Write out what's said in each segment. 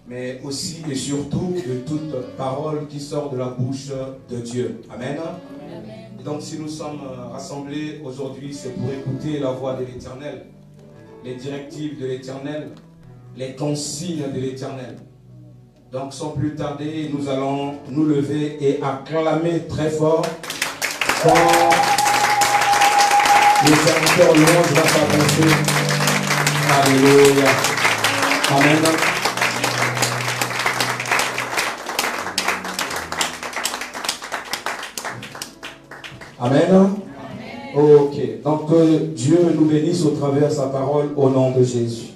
mais aussi et surtout de toute parole qui sort de la bouche de Dieu. Amen. Et donc si nous sommes rassemblés aujourd'hui, c'est pour écouter la voix de l'Éternel, les directives de l'Éternel, les consignes de l'Éternel. Donc sans plus tarder, nous allons nous lever et acclamer très fort quand le serviteur louange va s'adresser. Alléluia. Amen. Amen. Ok. Donc Dieu nous bénisse au travers de sa parole au nom de Jésus.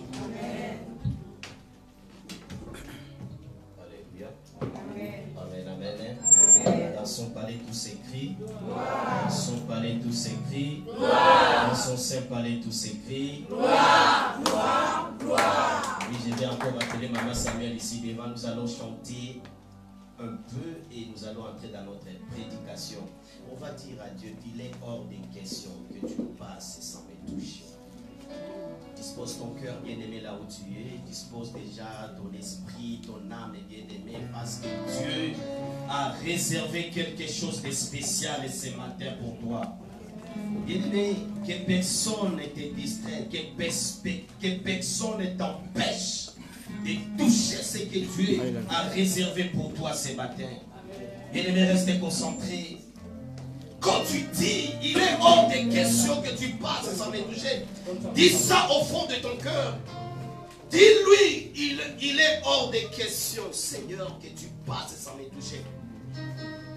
Dans son palais tout s'écrit. Dans son palais tout s'écrit. Dans son saint palais tout s'écrit. Gloire, gloire, gloire. Oui, je vais encore appeler Maman Samuel ici devant. Nous allons chanter un peu et nous allons entrer dans notre prédication. On va dire à Dieu qu'il est hors des questions que tu passes sans me toucher. Dispose ton cœur bien-aimé là où tu es. Dispose déjà ton esprit, ton âme bien-aimé, parce que Dieu a réservé quelque chose de spécial ce matin pour toi. Bien-aimé, que personne ne te distrait, que personne ne t'empêche de toucher ce que Dieu a réservé pour toi ce matin. Bien-aimé, reste concentré. Quand tu dis, il est hors de question que tu passes sans me toucher. Dis ça au fond de ton cœur. Dis-lui, il est hors de question, Seigneur, que tu passes sans me toucher.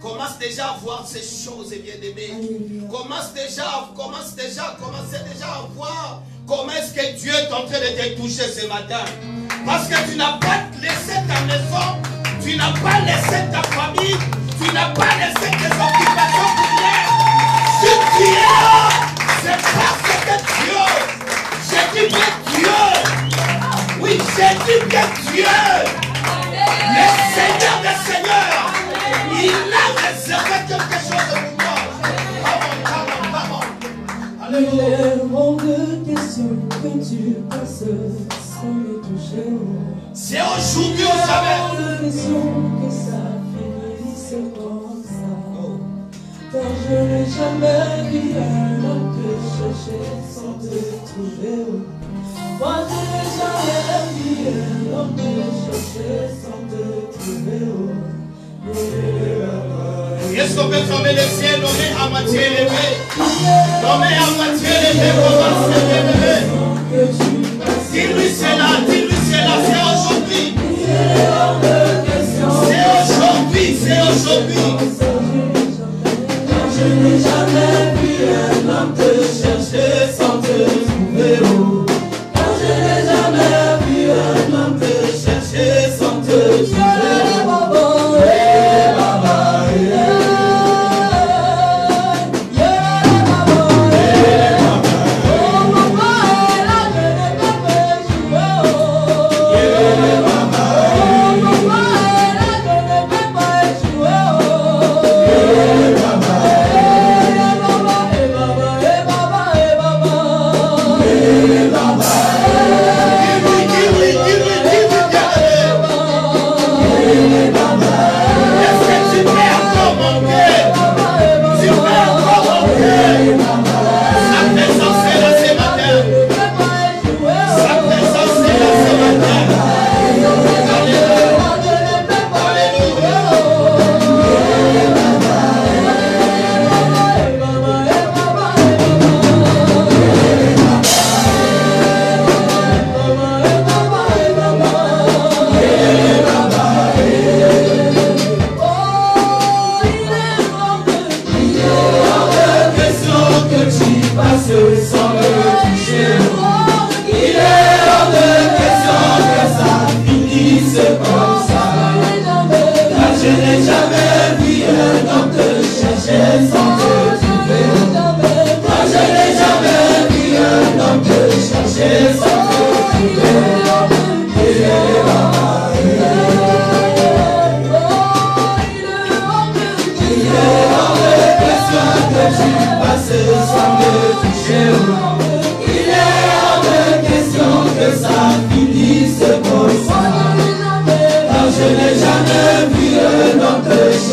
Commence déjà à voir ces choses, bien-aimés. Commence déjà à voir comment est-ce que Dieu est en train de te toucher ce matin. Parce que tu n'as pas laissé ta maison, tu n'as pas laissé ta famille, tu n'as pas laissé tes occupations pour rien. Si tu es là, c'est parce que Dieu, j'ai dit que Dieu, oui, j'ai dit que Dieu, le Seigneur des Seigneurs, il a réservé quelque chose pour toi. Il est hors de question que tu passes sans me toucher. C'est aujourd'hui ou jamais. Il est hors de question que ça finisse comme ça. Car je n'ai jamais vu un homme te chercher sans te trouver. Moi je n'ai jamais vu un homme te chercher sans te trouver. Est-ce qu'on peut fermer les cieux, nommer à moitié levé, nommer à moitié levé, comment c'est levé. Dis-lui c'est là, c'est aujourd'hui. C'est aujourd'hui. Je n'ai jamais vu un homme te chercher sans te trouver. Je n'ai jamais vu un homme te chercher sans te trouver. Yeah.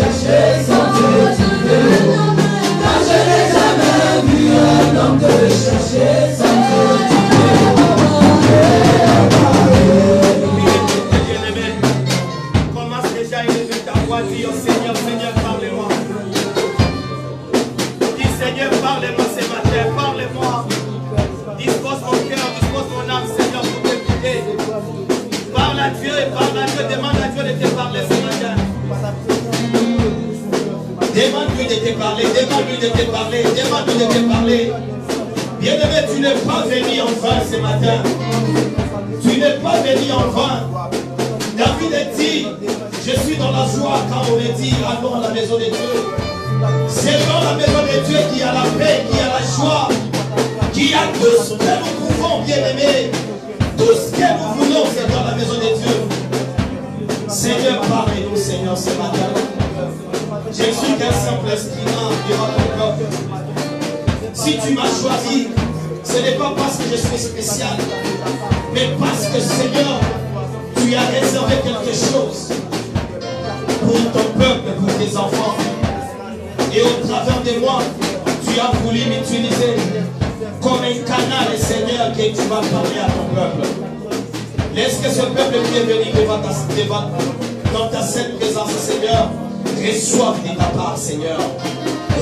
chercher sans te trouver. Car je n'ai jamais vu un homme te chercher sans te trouver. Bien-aimé, commence déjà à élever ta voix, dis au Seigneur, Seigneur, parlez-moi. Dis Seigneur, parlez-moi ce matin, parlez-moi. Dispose mon cœur, dispose mon âme, Seigneur, pour t'écouter. Parle à Dieu, demande à Dieu de te parler ce matin. Demande-lui de te parler, demande-lui de te parler, demande-lui de te parler. Bien-aimé, tu n'es pas venu en vain ce matin. Tu n'es pas venu en vain. David a dit, je suis dans la joie quand on me dit, allons à la maison de Dieu. C'est dans la maison de Dieu qu'il y a la paix, qu'il y a la joie, qu'il y a tout ce que nous pouvons, bien-aimés. Tout ce que nous voulons, c'est dans la maison de Dieu. Seigneur, parle-nous, Seigneur, ce matin. Je suis qu'un simple instrument durant ton peuple. Si tu m'as choisi, ce n'est pas parce que je suis spécial, mais parce que, Seigneur, tu as réservé quelque chose pour ton peuple, pour tes enfants. Et au travers de moi, tu as voulu m'utiliser comme un canal, Seigneur, que tu vas parler à ton peuple. Laisse que ce peuple qui est venu dans ta sainte présence, Seigneur, reçoive de ta part, Seigneur.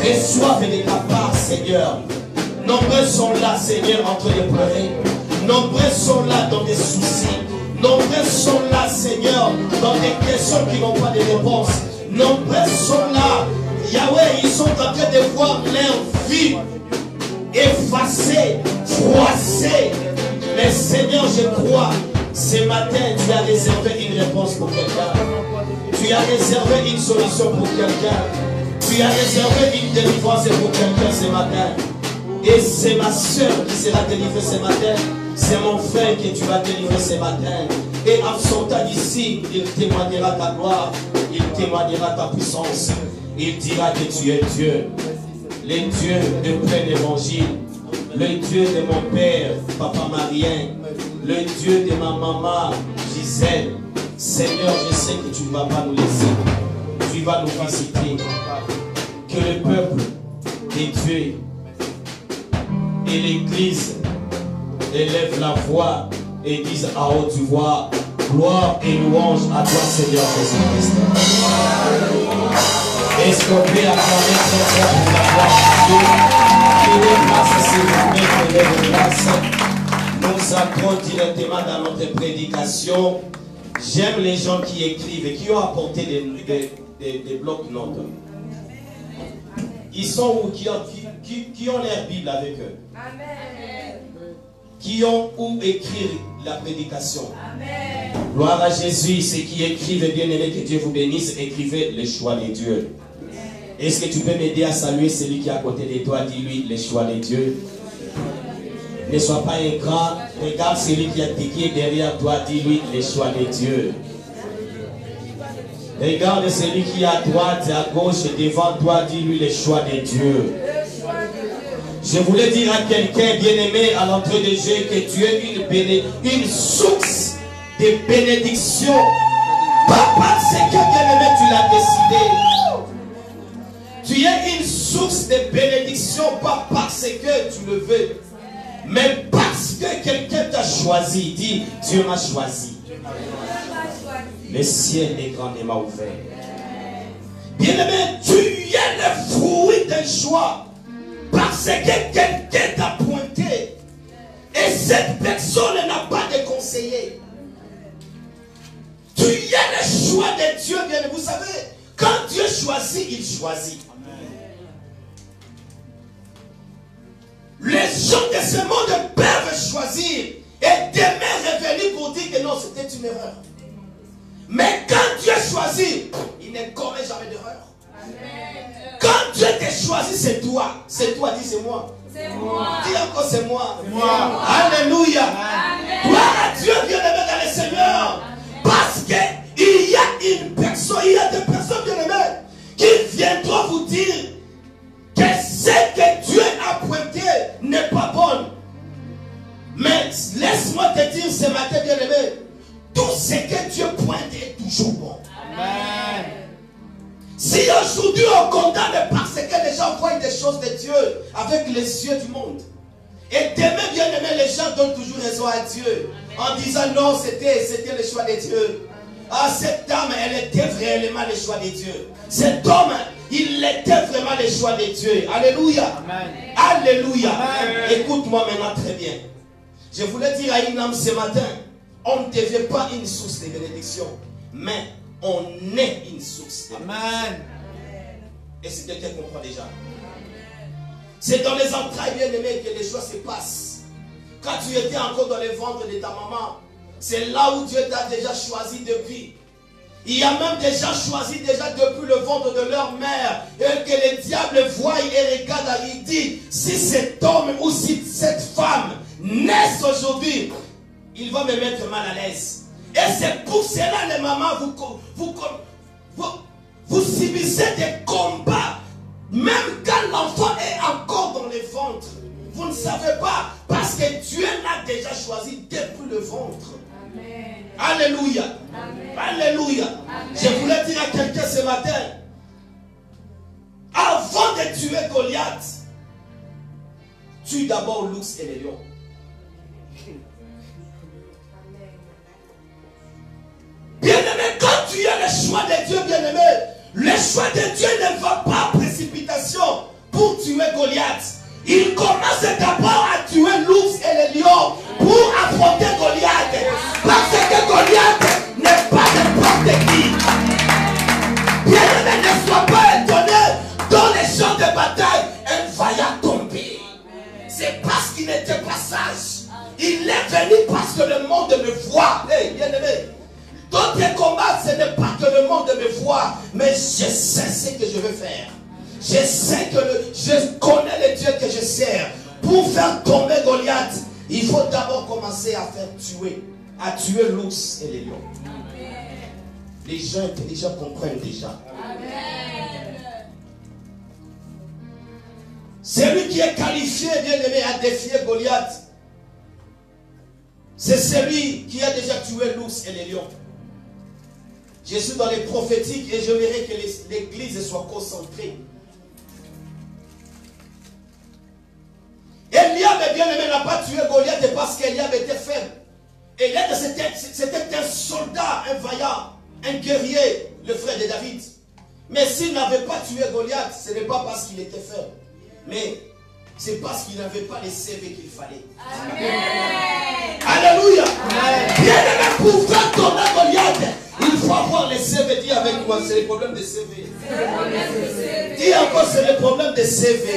Reçoive de ta part, Seigneur. Nombreux sont là, Seigneur, en train de pleurer. Nombreux sont là dans des soucis. Nombreux sont là, Seigneur, dans des questions qui n'ont pas de réponse. Nombreux sont là, Yahweh, ils sont en train de voir leur vie effacée, froissée. Mais Seigneur, je crois, ce matin, tu as réservé une réponse pour quelqu'un. Tu as réservé une solution pour quelqu'un. Tu as réservé une délivrance pour quelqu'un ce matin. Et c'est ma soeur qui sera délivrée ce matin. C'est mon frère que tu vas délivrer ce matin. Et en sortant d'ici, il témoignera ta gloire. Il témoignera ta puissance. Il dira que tu es Dieu. Le Dieu de plein évangile. Le Dieu de mon père, Papa Marien. Le Dieu de ma maman, Gisèle. Seigneur, je sais que tu ne vas pas nous laisser. Tu vas nous visiter. Que le peuple de Dieu et l'Église élève la voix et dise à haute voix, gloire et louange à toi, Seigneur Jésus-Christ. Est-ce qu'on peut acclamer très fort pour la gloire de Dieu? Que les grâces, s'il vous plaît, que les grâces. Nous entrons directement dans notre prédication. J'aime les gens qui écrivent et qui ont apporté des blocs-notes. Ils sont où? Qui ont leur Bible avec eux? Amen. Qui ont où écrire la prédication? Amen. Gloire à Jésus. Ceux qui écrivent, bien aimé, que Dieu vous bénisse, écrivez le choix de Dieu. Est-ce que tu peux m'aider à saluer celui qui est à côté de toi? Dis-lui le choix de Dieu. Ne sois pas ingrat. Regarde celui qui est derrière toi. Dis-lui le choix de Dieu. Regarde celui qui est à droite, à gauche, devant toi. Dis-lui le choix de Dieu. Je voulais dire à quelqu'un bien-aimé à l'entrée de Dieu que tu es une source de bénédiction. Pas parce que bien-aimé tu l'as décidé. Tu es une source de bénédiction, pas parce que tu le veux, mais parce que quelqu'un t'a choisi. Dis, Dieu m'a choisi. Le ciel est grandement ouvert. Bien-aimé, tu es le fruit d'un choix. Parce que quelqu'un t'a pointé. Et cette personne n'a pas de conseiller. Tu es le choix de Dieu, bien. Vous savez, quand Dieu choisit, il choisit. Les gens de ce monde peuvent choisir et demain revenir pour dire que non, c'était une erreur. Mais quand Dieu choisit, il ne commet jamais d'erreur. Quand Dieu t'a choisi, c'est toi. C'est toi, dis c'est moi. C'est moi. Dis encore c'est moi. Moi. Alléluia. Gloire à Dieu, bien-aimé dans le Seigneur. Parce qu'il y a une personne, il y a des personnes bien-aimées qui viendront vous dire que ce que Dieu a pointé n'est pas bon. Mais laisse-moi te dire ce matin, bien-aimé, tout ce que Dieu pointe est toujours bon. Amen. Si Aujourd'hui, on condamne parce que les gens voient des choses de Dieu avec les yeux du monde. Et demain, bien aimé, les gens donnent toujours raison à Dieu en disant non, c'était le choix de Dieu. Ah, cette dame, elle était réellement le choix de Dieu. Cet homme, il était vraiment le choix de Dieu. Alléluia. Amen. Alléluia. Amen. Écoute-moi maintenant très bien. Je voulais dire à une âme ce matin, on ne devient pas une source de bénédiction, mais on est une source de bénédiction. Amen. Et si quelqu'un comprend déjà. C'est dans les entrailles bien aimées que les choses se passent. Quand tu étais encore dans le ventre de ta maman, c'est là où Dieu t'a déjà choisi depuis. Il y a même des gens choisis déjà depuis le ventre de leur mère. Et que les diables voient et regardent, il dit, si cet homme ou si cette femme naissent aujourd'hui, il va me mettre mal à l'aise. Et c'est pour cela, les mamans, vous subissez des combats. Même quand l'enfant est encore dans le ventre. Vous ne savez pas. Parce que Dieu l'a déjà choisi depuis le ventre. Amen. Alléluia. Amen. Alléluia. Amen. Je voulais dire à quelqu'un ce matin. Avant de tuer Goliath, tue d'abord l'ours et les lions. Bien-aimé, quand tu as le choix de Dieu, bien-aimé, le choix de Dieu ne va pas en précipitation pour tuer Goliath. Il commence d'abord à tuer l'ours et les lions pour affronter Goliath. Parce que Goliath n'est pas n'importe qui. Bien-aimé, ne sois pas étonné dans les champs de bataille, un vaillant tombé. C'est parce qu'il n'était pas sage. Il est venu parce que le monde me voit. Hey, bien-aimé. D'autres combats, ce n'est pas que le monde me voit, mais je sais ce que je veux faire. Je sais que je connais le Dieu que je sers. Pour faire tomber Goliath, il faut d'abord commencer à tuer l'ours et les lions. Amen. Les gens intelligents comprennent déjà. Amen. Celui qui est qualifié, bien aimé, à défier Goliath, c'est celui qui a déjà tué l'ours et les lions. Je suis dans les prophétiques et je verrai que l'église soit concentrée. Eliab, bien aimé, n'a pas tué Goliath parce qu'Eliab était faible. Eliab, c'était un soldat, un vaillant, un guerrier, le frère de David. Mais s'il n'avait pas tué Goliath, ce n'est pas parce qu'il était faible. Mais c'est parce qu'il n'avait pas les CV qu'il fallait. Amen. Alléluia. Amen. Bien aimé, pour faire tomber Goliath, il faut avoir les CV. Dis avec moi, c'est le problème des CV. Dis encore, c'est le problème des CV.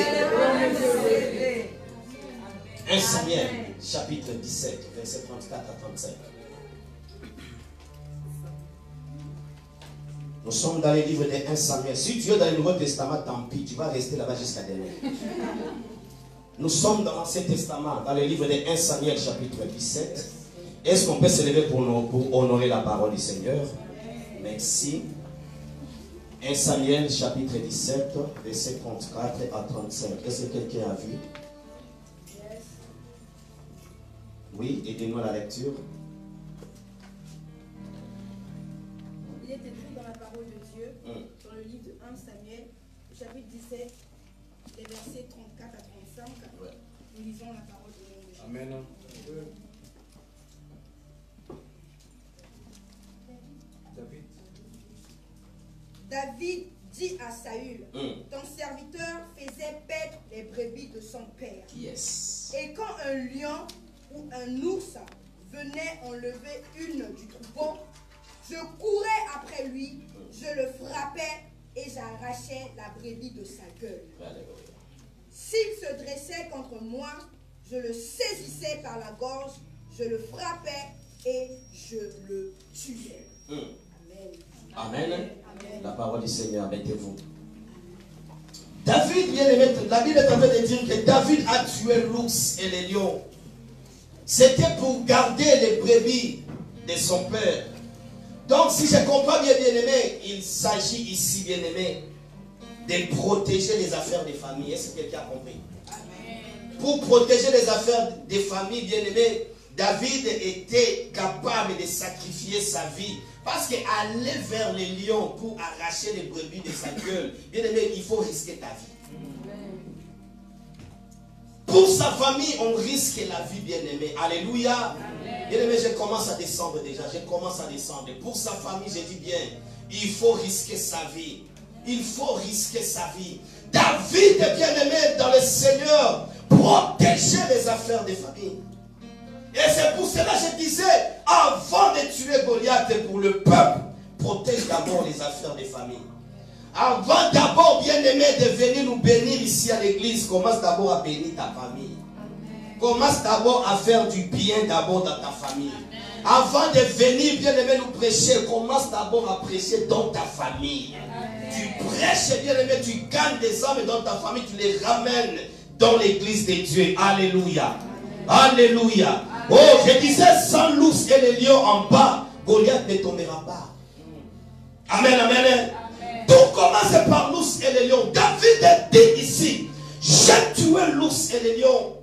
1 Samuel, chapitre 17, verset 34 à 35. Nous sommes dans les livres de 1 Samuel. Si tu es dans le Nouveau Testament, tant pis, tu vas rester là-bas jusqu'à demain. Nous sommes dans l'Ancien Testament, dans les livres de 1 Samuel, chapitre 17. Est-ce qu'on peut se lever pour honorer la parole du Seigneur? Merci. 1 Samuel, chapitre 17, verset 34 à 35. Est-ce que quelqu'un a vu? Oui, aidez-nous à la lecture. Il est écrit dans la parole de Dieu, dans le livre de 1 Samuel, chapitre 17, les versets 34 à 35. Ouais. Nous lisons la parole de Dieu. Amen. David dit à Saül, ton serviteur faisait paître les brebis de son père. Yes. Et quand un lion ou un ours venait enlever une du troupeau, je courais après lui, je le frappais et j'arrachais la brebis de sa gueule. S'il se dressait contre moi, je le saisissais par la gorge, je le frappais et je le tuais. Amen. Amen. Amen. La parole du Seigneur, mettez-vous. David, bien aimé, la Bible est en train de dire que David a tué l'ours et les lions. C'était pour garder les brebis de son père. Donc, si je comprends bien, bien aimé, il s'agit ici, bien aimé, de protéger les affaires des familles. Est-ce que quelqu'un a compris? Amen. Pour protéger les affaires des familles, bien aimé, David était capable de sacrifier sa vie Parce qu'aller vers les lions pour arracher les brebis de sa gueule, bien aimé, il faut risquer ta vie. Pour sa famille, on risque la vie, bien aimé. Alléluia. Bien aimé, je commence à descendre déjà. Je commence à descendre. Pour sa famille, je dis bien, il faut risquer sa vie. Il faut risquer sa vie. David, bien aimé, dans le Seigneur, protégeait les affaires des familles. Et c'est pour cela que je disais, avant de tuer Goliath pour le peuple, protège d'abord les affaires des familles. Avant d'abord, bien aimé, de venir nous bénir ici à l'église, commence d'abord à bénir ta famille. Commence d'abord à faire du bien d'abord dans ta famille. Avant de venir, bien aimé, nous prêcher, commence d'abord à prêcher dans ta famille. Tu prêches, bien aimé, tu gagnes des âmes dans ta famille, tu les ramènes dans l'église de Dieu. Alléluia. Alléluia. Oh, je disais, sans l'ours et les lions en bas, Goliath ne tombera pas. Amen, amen. Tout commence par l'ours et les lions. David dit ici, j'ai tué l'ours et les lions.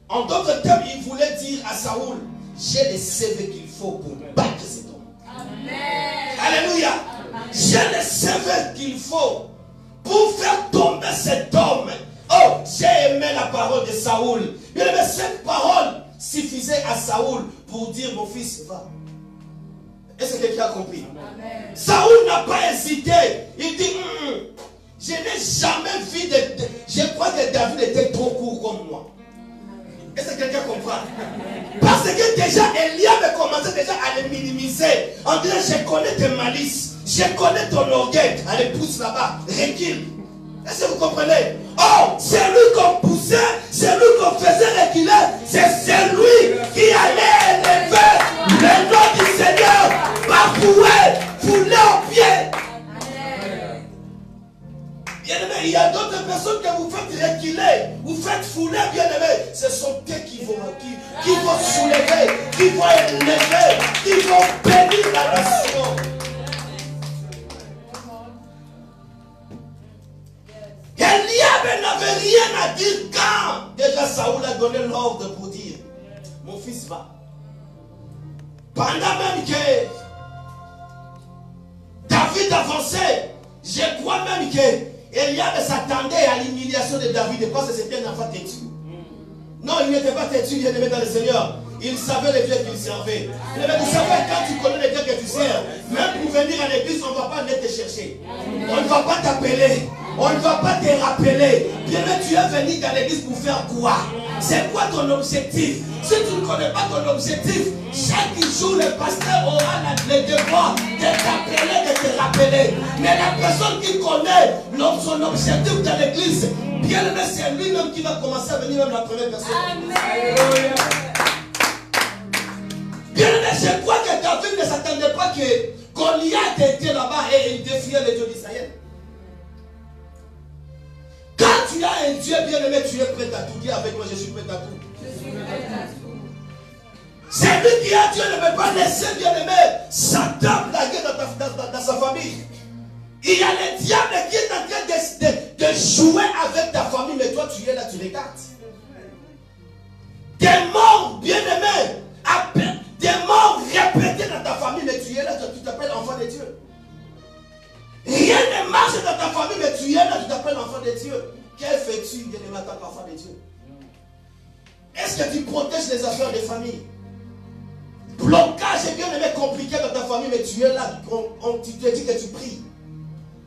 En d'autres termes, il voulait dire à Saoul, j'ai les CV qu'il faut pour battre cet homme. Amen. Alléluia. J'ai les CV qu'il faut pour faire tomber cet homme. Oh, j'ai aimé la parole de Saoul. Bien aimé, cette parole suffisait à Saoul pour dire, mon fils, va. Est-ce que quelqu'un a compris? Amen. Saoul n'a pas hésité. Il dit, je n'ai jamais vu je crois que David était trop court comme moi. Est-ce que quelqu'un comprend? Parce que déjà, Eliab commençait déjà à le minimiser. En disant, je connais tes malices. Je connais ton orgueil. Allez, pousse là-bas. Recule. Est-ce que vous comprenez? Oh, c'est lui qu'on poussait. C'est lui qu'on faisait reculer. C'est celui qui allait élever le nom du Seigneur. Bafoué, foulé aux pieds. Bien aimé, il y a d'autres personnes que vous faites reculer, vous faites fouler, bien aimé. Ce sont eux qui vont soulever, qui vont élever, qui vont bénir la nation. Eliab n'avait rien à dire quand déjà Saoul a donné l'ordre pour dire, mon fils va. Pendant même que David avançait, je crois même que Eliab s'attendait à l'humiliation de David parce que c'était un enfant têtu. Non, il n'était pas têtu, il aimé dans le Seigneur. Il savait les dieux qu'il servait. Mais vous savez, quand tu connais les dieux que tu sers, même pour venir à l'église, on ne va pas venir te chercher. On ne va pas t'appeler. On ne va pas te rappeler. Bien, mais tu es venu dans l'église pour faire quoi? C'est quoi ton objectif? Si tu ne connais pas ton objectif, chaque jour le pasteur aura le devoir de t'appeler, de te rappeler. Mais la personne qui connaît son objectif dans l'église, bien aimé, c'est lui-même qui va commencer à venir, même la première personne. Amen. Bien aimé, je crois que David ne s'attendait pas que Goliath était là-bas et il défiait les dieux d'Israël. Quand tu as un Dieu bien aimé, tu es prêt à tout. Dis avec moi, je suis prêt à tout. Je suis prêt à tout. C'est lui qui a Dieu ne peut pas laisser bien aimé Satan blaguer dans sa famille. Il y a le diable qui est en train de jouer avec ta famille, mais toi tu es là, tu regardes. Des morts bien aimés, des morts répétés dans ta famille, mais tu es là, tu t'appelles enfant de Dieu. Rien ne marche dans ta famille, mais tu es là, tu t'appelles enfant de Dieu. Quel fais-tu, bien aimé, en tant qu'enfant de Dieu? Est-ce que tu protèges les affaires des familles? Blocage est bien aimé compliqué dans ta famille, mais tu es là, tu te dis que tu pries.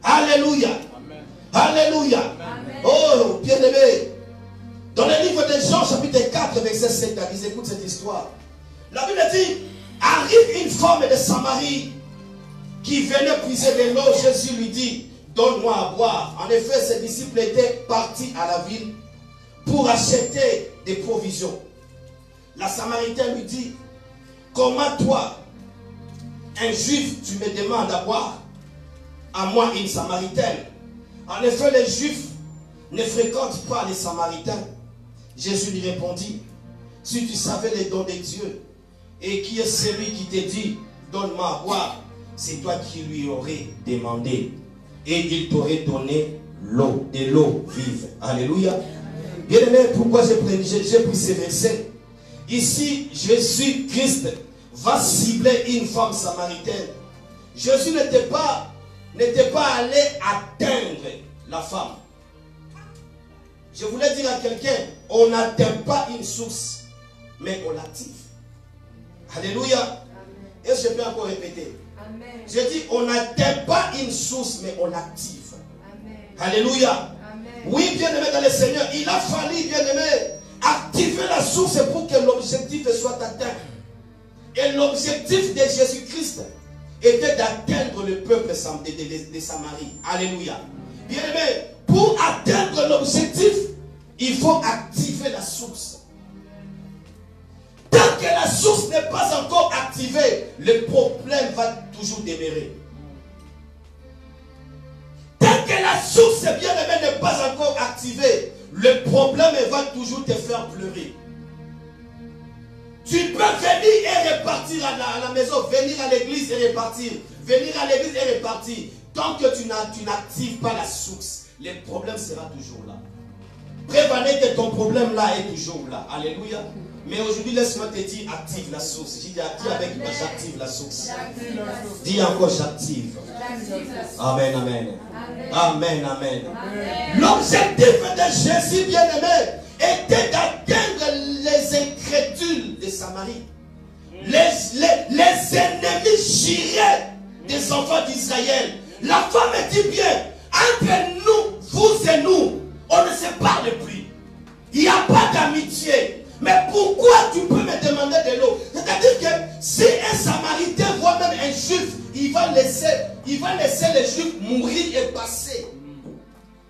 Alléluia. Amen. Alléluia. Amen. Oh, bien aimé. Dans le livre de Jean, chapitre 4, verset 7, écoute cette histoire. La Bible dit, arrive une femme de Samarie qui venait puiser de l'eau. Jésus lui dit, donne-moi à boire. En effet, ses disciples étaient partis à la ville pour acheter des provisions. La Samaritaine lui dit, comment toi, un juif, tu me demandes à boire? À moi, une Samaritaine. En effet, les Juifs ne fréquentent pas les Samaritains. Jésus lui répondit, si tu savais les dons de Dieu, et qui est celui qui te dit, donne-moi à boire, c'est toi qui lui aurais demandé. Et il t'aurait donné l'eau, de l'eau vive. Alléluia. Bien aimé, pourquoi j'ai pris ces versets? Ici, Jésus-Christ va cibler une femme samaritaine. Jésus n'était pas allé atteindre la femme. Je voulais dire à quelqu'un, on n'atteint pas une source, mais on l'active. Alléluia. Et je peux encore répéter. Amen. Je dis, on n'atteint pas une source, mais on l'active. Amen. Alléluia. Amen. Oui, bien-aimé dans le Seigneur, il a fallu, bien-aimé, activer la source pour que l'objectif soit atteint. Et l'objectif de Jésus-Christ était d'atteindre le peuple de Samarie. Alléluia. Bien-aimé, pour atteindre l'objectif, il faut activer la source. Tant que la source n'est pas encore activée, le problème va toujours demeurer. Tant que la source, bien-aimé, n'est pas encore activée, le problème va toujours te faire pleurer. Tu peux venir et repartir à la maison, venir à l'église et repartir. Venir à l'église et repartir. Tant que tu n'actives pas la source, le problème sera toujours là. Prévenez que ton problème là est toujours là. Alléluia. Mais aujourd'hui, laisse-moi te dire, active la source. Dis avec moi, j'active la source. Dis encore, j'active. Amen, amen. Amen, amen. L'objectif de Jésus, bien-aimé, était d'atteindre les incrédules de Samarie. Les ennemis jurés des enfants d'Israël. La femme dit bien, entre nous, vous et nous, on ne se parle plus. Il n'y a pas d'amitié. Mais pourquoi tu peux me demander de l'eau? C'est-à-dire que si un Samaritain voit même un Juif, il va laisser les Juifs mourir et passer.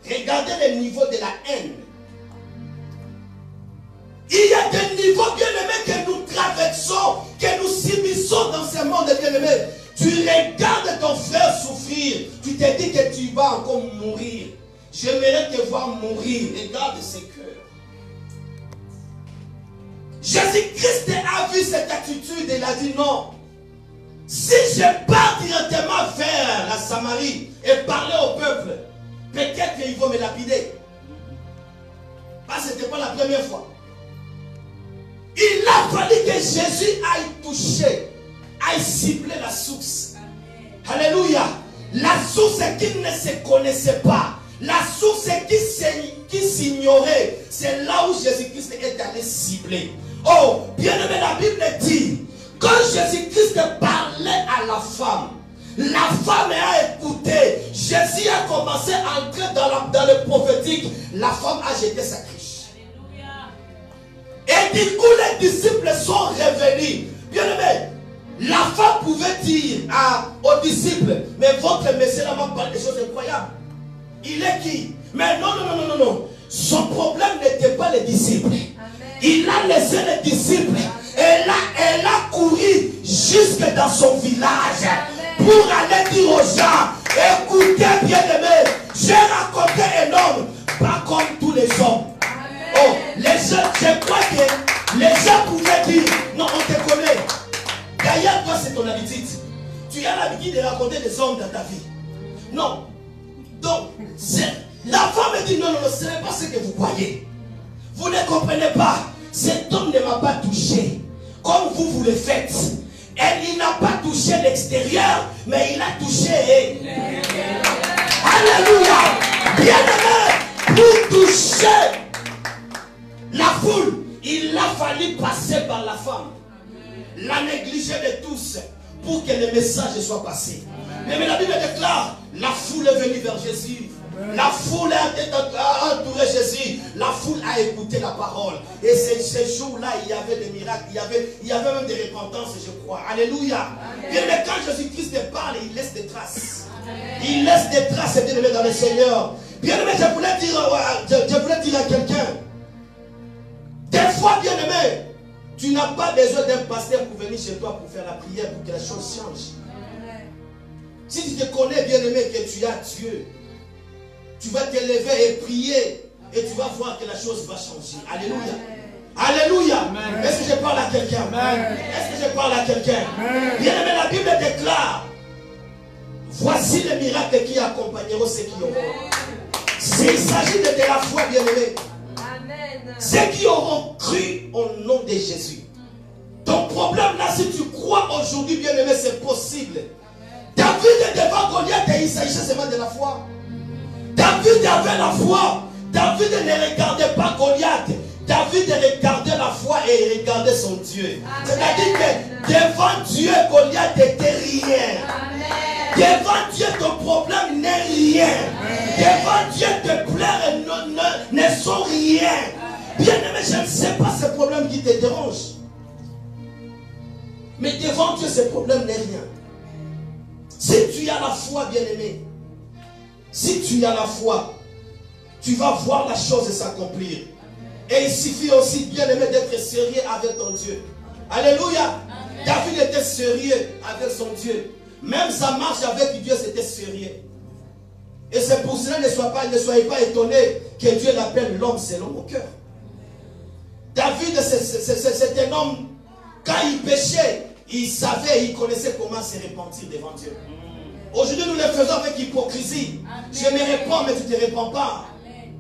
Regardez le niveau de la haine. Il y a des niveaux, bien-aimés, que nous traversons, que nous subissons dans ce monde, bien-aimés. Tu regardes ton frère souffrir, tu te dis que tu vas encore mourir. J'aimerais te voir mourir. Regarde ce cœur. Jésus-Christ a vu cette attitude et il a dit non. Si je pars directement vers la Samarie et parler au peuple, peut-être qu'ils vont me lapider. Parce que ce n'était pas la première fois. Il a fallu que Jésus aille toucher, aille cibler la source. Alléluia. La source qui ne se connaissait pas. La source qui s'ignorait. C'est là où Jésus-Christ est allé cibler. Oh, bien-aimé, la Bible dit, quand Jésus-Christ parlait à la femme a écouté. Jésus a commencé à entrer dans le prophétique. La femme a jeté sa cruche. Et du coup, les disciples sont revenus. Bien-aimé, la femme pouvait dire aux disciples, mais votre Messie m'a parlé des choses incroyables. Il est qui? Mais non. Son problème n'était pas les disciples. Il a laissé les disciples. Et là, elle a couru jusque dans son village pour aller dire aux gens, écoutez bien-aimés, j'ai raconté un homme, pas comme tous les hommes. Oh, les gens, je crois que les gens pouvaient dire, non, on te connaît. D'ailleurs, toi, c'est ton habitude. Tu as l'habitude de raconter des hommes dans ta vie. Non. Donc, la femme dit, non, ce n'est pas ce que vous croyez. Vous ne comprenez pas. Cet homme ne m'a pas touché. Comme vous le faites. Il n'a pas touché l'extérieur, mais il a touché. Alléluia. Bien-aimé, pour toucher la foule, il a fallu passer par la femme. La négliger de tous pour que le message soit passé. Mais la Bible déclare, la foule est venue vers Jésus. La foule a entouré Jésus. La foule a écouté la parole. Et ces jours-là, il y avait des miracles. Il y avait même des repentances, je crois. Alléluia. Bien, mais quand Jésus-Christ parle, il laisse des traces. Il laisse des traces, bien aimé, dans le Seigneur. Bien aimé, je voulais dire à quelqu'un. Des fois, bien aimé, tu n'as pas besoin d'un pasteur pour venir chez toi pour faire la prière, pour que les choses changent. Si tu te connais, bien aimé, que tu as Dieu, tu vas te lever et prier et tu vas voir que la chose va changer. Alléluia. Alléluia. Est-ce que je parle à quelqu'un? Est-ce que je parle à quelqu'un? Bien aimé, la Bible déclare, voici les miracles qui accompagneront ceux qui auront. S'il s'agit de la foi, bien aimé, ceux qui auront cru au nom de Jésus. Ton problème là, si tu crois aujourd'hui, bien aimé, c'est possible. David devant Goliath et il s'agissait seulement de la foi. David avait la foi. David ne regardait pas Goliath. David regardait la foi et il regardait son Dieu. C'est-à-dire que devant Dieu, Goliath n'était rien. Devant Dieu, ton problème n'est rien. Devant Dieu, tes pleurs ne sont rien. Bien-aimé, je ne sais pas ce problème qui te dérange. Mais devant Dieu, ce problème n'est rien. Si tu as la foi, bien-aimé, si tu as la foi, tu vas voir la chose s'accomplir. Et il suffit aussi, bien-aimé, d'être sérieux avec ton Dieu. Alléluia. Amen. David était sérieux avec son Dieu. Même sa marche avec Dieu, c'était sérieux. Et c'est pour cela, ne soyez pas étonnés que Dieu l'appelle l'homme selon mon cœur. David, c'est un homme, quand il péchait, il savait, il connaissait comment se repentir devant Dieu. Aujourd'hui, nous le faisons avec hypocrisie. Amen. Je me réponds, mais tu ne te réponds pas. Amen.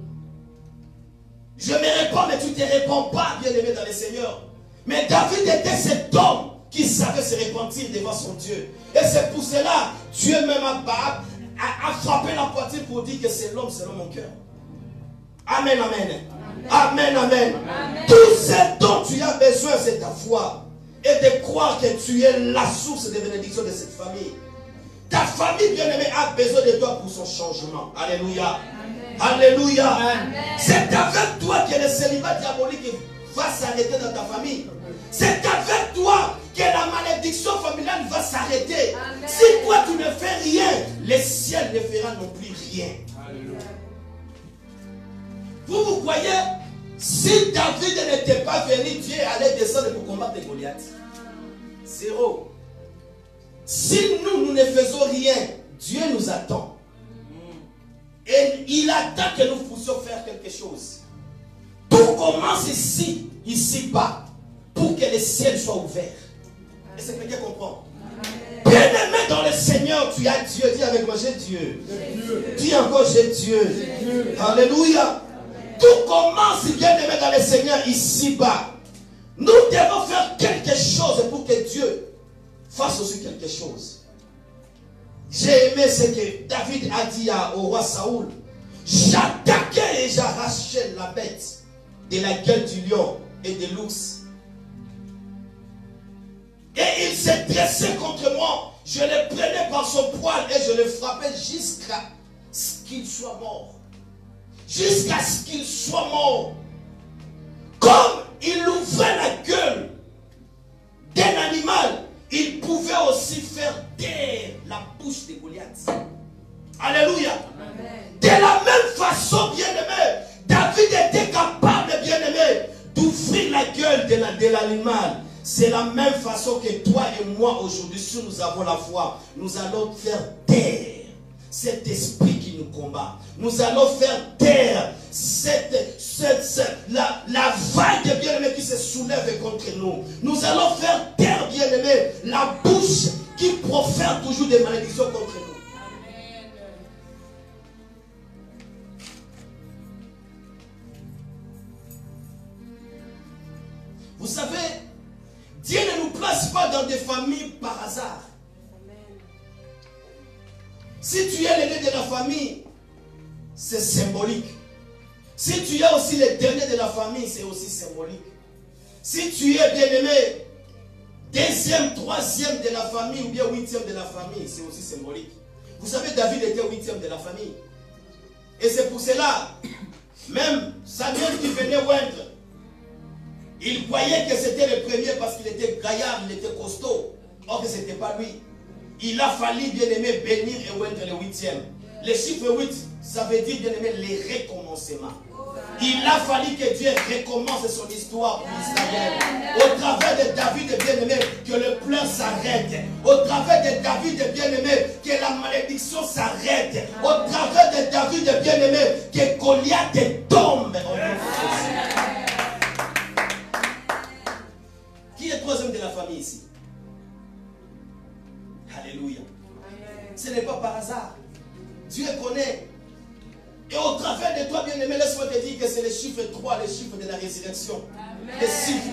Je me réponds, mais tu ne te réponds pas, bien-aimé dans le Seigneur. Mais David était cet homme qui savait se repentir devant son Dieu. Et c'est pour cela, Dieu même a frappé la poitrine pour dire que c'est l'homme selon mon cœur. Amen, amen. Amen, amen. Amen. Tout ce dont tu as besoin, c'est ta foi. Et de croire que tu es la source de bénédiction de cette famille. Ta famille bien-aimée a besoin de toi pour son changement. Alléluia. Amen. Alléluia. C'est avec toi que le célibat diabolique va s'arrêter dans ta famille. C'est avec toi que la malédiction familiale va s'arrêter. Si toi tu ne fais rien, le ciel ne fera non plus rien. Alléluia. Vous croyez, si David n'était pas venu, Dieu allait descendre pour combattre Goliath? Zéro. Si nous ne faisons rien, Dieu nous attend. Et il attend que nous puissions faire quelque chose. Tout commence ici-bas, pour que le ciel soit ouvert. Est-ce que quelqu'un comprend? Bien-aimé dans le Seigneur, tu as Dieu. Dis avec moi, j'ai Dieu. Dis encore, j'ai Dieu. Alléluia. Tout commence, bien-aimé dans le Seigneur, ici-bas. Nous devons faire quelque chose pour que Dieu fasse aussi quelque chose. J'ai aimé ce que David a dit au roi Saoul. J'attaquais et j'arrachais la bête de la gueule du lion et de l'ours. Et il s'est dressé contre moi. Je le prenais par son poil et je le frappais jusqu'à ce qu'il soit mort. Jusqu'à ce qu'il soit mort. Comme il ouvrait la gueule d'un animal, il pouvait aussi faire taire la bouche de Goliath. Alléluia. Amen. De la même façon, bien-aimé, David était capable, bien-aimé, d'ouvrir la gueule de l'animal. C'est la même façon que toi et moi aujourd'hui, si nous avons la foi, nous allons faire taire cet esprit qui nous combat. Nous allons faire taire la vague, bien-aimé, qui se soulève contre nous. Nous allons faire taire, bien-aimé, la bouche qui profère toujours des malédictions contre nous. Amen. Vous savez, Dieu ne nous place pas dans des familles par hasard. Si tu es l'aîné de la famille, c'est symbolique. Si tu es aussi le dernier de la famille, c'est aussi symbolique. Si tu es bien-aimé, deuxième, troisième de la famille ou bien huitième de la famille, c'est aussi symbolique. Vous savez, David était huitième de la famille. Et c'est pour cela, même Samuel qui venait oindre, il croyait que c'était le premier parce qu'il était gaillard, il était costaud. Or que ce n'était pas lui. Il a fallu, bien-aimé, bénir et oindre le huitième. Le chiffre 8, ça veut dire, bien-aimé, les recommencements. Il a fallu que Dieu recommence son histoire pour Israël. Au travers de David, bien-aimé, que le pleur s'arrête. Au travers de David, bien-aimé, que la malédiction s'arrête. Au travers de David, bien-aimé, que Goliath tombe. Qui est troisième de la famille ici? Alléluia. Ce n'est pas par hasard. Dieu connaît. Et au travers de toi, bien-aimé, laisse-moi te dire que c'est le chiffre 3, le chiffre de la résurrection.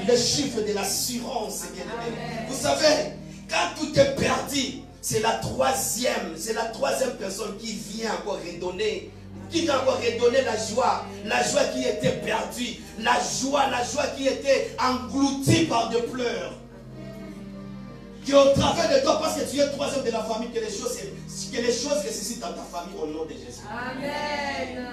Le chiffre de l'assurance, bien-aimé. Vous savez, quand tout est perdu, c'est la troisième personne qui vient encore redonner. Qui vient encore redonner la joie qui était perdue, la joie qui était engloutie par des pleurs. Qui est au travers de toi, parce que tu es troisième de la famille, que les choses ressuscitent dans ta famille au nom de Jésus. Amen.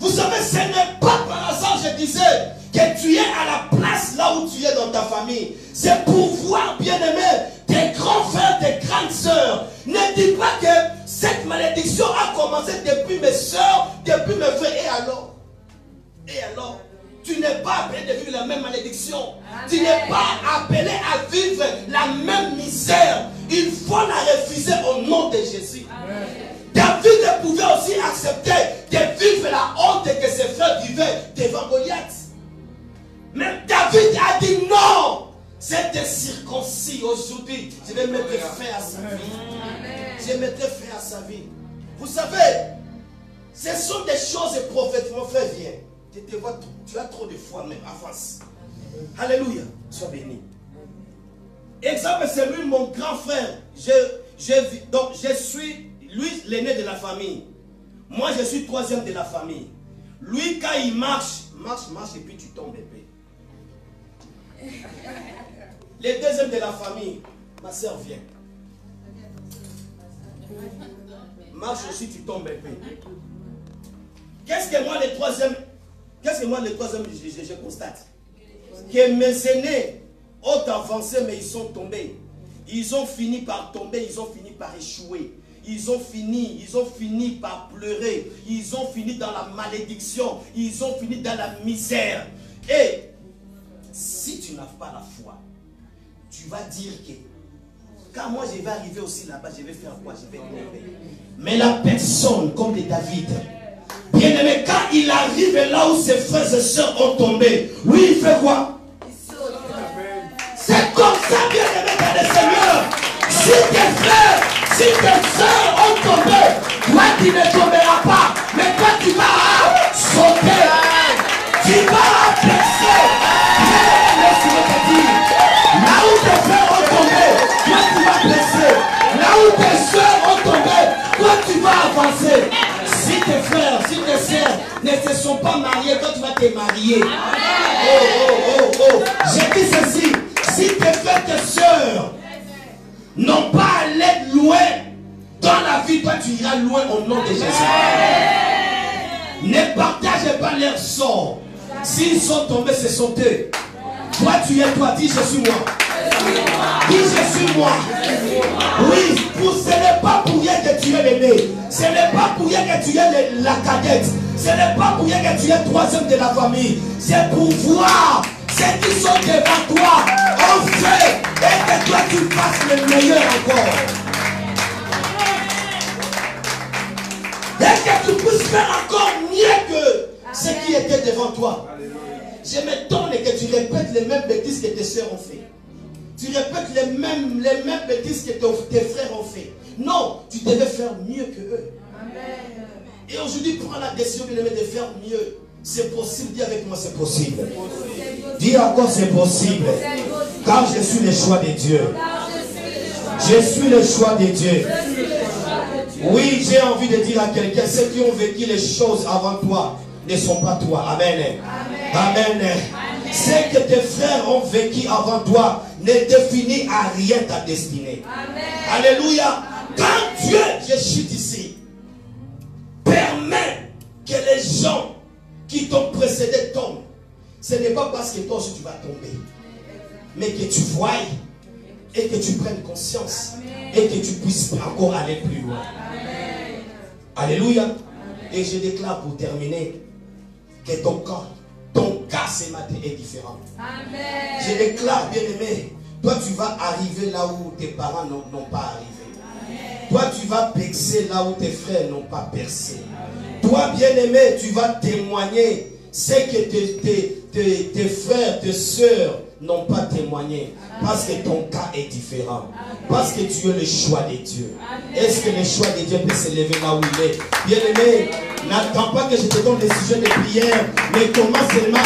Vous savez, ce n'est pas par hasard, je disais, que tu es à la place là où tu es dans ta famille. C'est pour voir, bien aimé, tes grands frères, tes grandes sœurs. Ne dis pas que cette malédiction a commencé depuis mes sœurs, depuis mes frères. Et alors, tu n'es pas appelé de vivre la même malédiction. Amen. Tu n'es pas appelé à vivre la même misère. Il faut la refuser au nom de Jésus. Amen. David pouvait aussi accepter de vivre la honte que ses frères vivaient devant Goliath. Mais David a dit non. C'est circoncis aujourd'hui. Je vais mettre fin à sa vie. Je mettrai fin à sa vie. Vous savez, ce sont des choses prophètes. Mon frère, viens. Tu as trop de foi, même avance. Alléluia. Sois béni. Exemple, c'est lui, mon grand frère. Donc, je suis, lui, l'aîné de la famille. Moi, je suis troisième de la famille. Lui, quand il marche, et puis tu tombes épée. Les deuxièmes de la famille, ma soeur vient. Marche aussi, tu tombes épée. Qu'est-ce que moi, le troisième, je constate? Que mes aînés ont avancé, mais ils sont tombés. Ils ont fini par tomber, ils ont fini par échouer. Ils ont fini par pleurer. Ils ont fini dans la malédiction. Ils ont fini dans la misère. Et si tu n'as pas la foi, tu vas dire que quand moi je vais arriver aussi là-bas, je vais faire quoi? Je vais tomber. Mais la personne comme de David, bien aimé, quand il arrive là où ses frères et sœurs ont tombé, lui il fait quoi? C'est comme ça, bien aimé dans le Seigneur. Si tes frères, si tes sœurs ont tombé, toi tu ne tomberas pas, mais toi tu vas sauter, tu vas percer. Laisse-moi te dire, là où tes frères ont tombé, toi tu vas percer. Là où tes sœurs ont tombé, toi tu vas avancer. Si tes frères, si tes sœurs ne se sont pas mariés, toi tu vas te marier. Oh. J'ai dit ceci, si tes frères, tes sœurs n'ont pas allé loin dans la vie, toi tu iras loin au nom de Jésus. Ne partagez pas leur sort. S'ils sont tombés, ce sont eux. Toi tu es toi, dis je suis moi. Dis je suis moi. Oui, ce n'est pas pour rien que tu es l'aîné. Ce n'est pas pour rien que tu es la cadette. Ce n'est pas pour rien que tu es troisième de la famille. C'est pour voir ceux qui sont devant toi en fait et que toi tu fasses le meilleur encore. Et que tu puisses faire encore mieux que ce qui était devant toi. Je m'étonne que tu répètes les mêmes bêtises que tes soeurs ont fait. Tu répètes les mêmes bêtises que tes frères ont fait. Non, tu devais faire mieux que eux. Amen. Et aujourd'hui, prends la décision de faire mieux. C'est possible, dis avec moi, c'est possible. Dis encore, c'est possible. Car je suis le choix de Dieu. Je suis le choix de Dieu. Oui, j'ai envie de dire à quelqu'un, ceux qui ont vécu les choses avant toi ne sont pas toi. Amen. Amen. Ce que tes frères ont vécu avant toi ne définit à rien ta destinée. Amen. Alléluia. Quand Dieu, je chute ici, permet que les gens qui t'ont précédé tombent, ce n'est pas parce que toi aussi tu vas tomber, mais que tu voies et que tu prennes conscience. Amen. Et que tu puisses encore aller plus loin. Amen. Alléluia. Amen. Et je déclare pour terminer que ton cas ce matin est différent. Amen. Je déclare, bien aimé, toi tu vas arriver là où tes parents n'ont pas arrivé. Amen. Toi tu vas percer là où tes frères n'ont pas percé. Amen. Toi bien aimé, tu vas témoigner ce que tes frères, tes soeurs n'ont pas témoigné. Parce que ton cas est différent. Parce que tu es le choix de Dieu. Est-ce que le choix de Dieu peut s'élever là où il est? Bien-aimé, n'attends pas que je te donne des sujets de prière, mais commence seulement,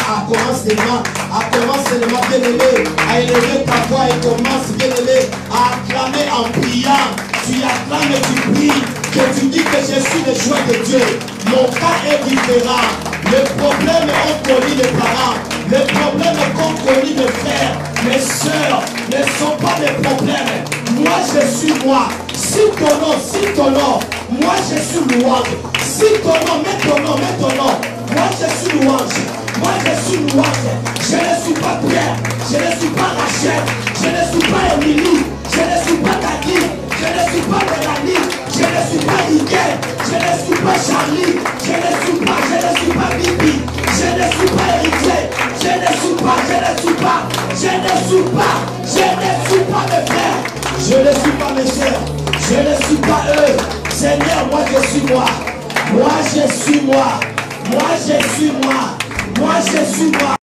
bien-aimé, à élever ta voix et commence, bien-aimé, à acclamer en priant. Tu acclames et tu pries, que tu dis que je suis le choix de Dieu. Mon cas est différent. Les problèmes ont connu les parents. Les problèmes qu'ont connu mes frères, mes soeurs, ne sont pas des problèmes. Moi, je suis moi. Si ton nom, moi, je suis louange. Si ton nom, mets ton nom. Moi, je suis louange. Moi, je suis louange. Je ne suis pas Pierre. Je ne suis pas Rachel. Je ne suis pas Émilie. Je ne suis pas Tati. Je ne suis pas Mélanie. Je ne suis pas Iguel. Je ne suis pas Charlie. Je ne suis pas Bibi. Je ne suis pas héritier. Je ne suis pas mes frères. Je ne suis pas mes soeurs. Je ne suis pas eux. Seigneur, moi je suis moi. Moi je suis moi. Moi je suis moi. Moi je suis moi.